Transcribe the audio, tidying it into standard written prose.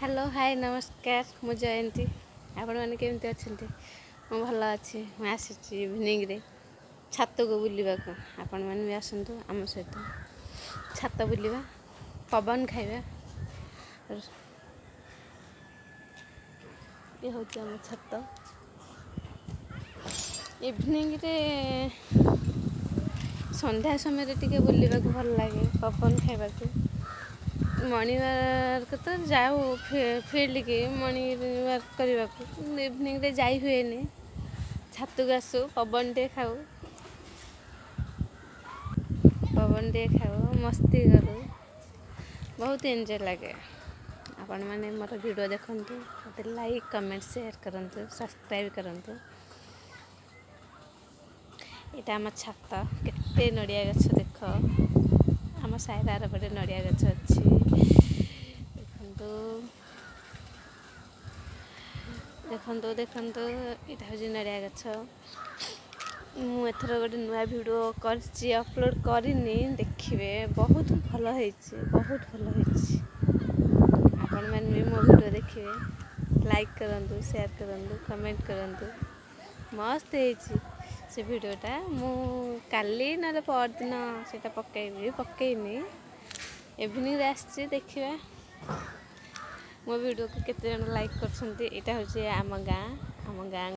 Hello hi नमस्कार मु जयंती आपण मैंने केमती अच्छा मु भल अच्छी मुझे आसी इवनिंग रे छात को बुलवा को आपण मैंने भी आसतु आम सहित छात बुलवा पवन खाइबा ये हूँ आम छात इवनिंग रे संध्या समय टे बुलवा को भल लगे पवन खाइबा मॉर्निंग वाक तो जाऊ फील्ड के मॉर्निंग वाक करने को इवनिंग रे जाई हुए छात को आसू पवन टे खाऊ मस्ती करूँ बहुत एंजॉय लगे आपण मैंने मोर वीडियो देखु मत लाइक कमेंट शेयर करूँ सब्सक्राइब करूँ यहाँ आम छात केते नड़िया गछ देख आम साइड पटे नड़िया गछ अच्छी देखु देखु यहाँ हूँ नड़िया गछ मुझे गोटे नुआ वीडियो कर अपलोड करनी देखिए बहुत भल बहुत भल आपण मैंने भी मो वीडियो देखिए लाइक करूँ शेयर करूँ कमेंट करूँ मस्त से वीडियोटा मु काली ना परदिन से पकईनी इवनिंग आसी देखिए मो वीडियो को केते जन लाइक कर। यहाँ हूँ आम गाँ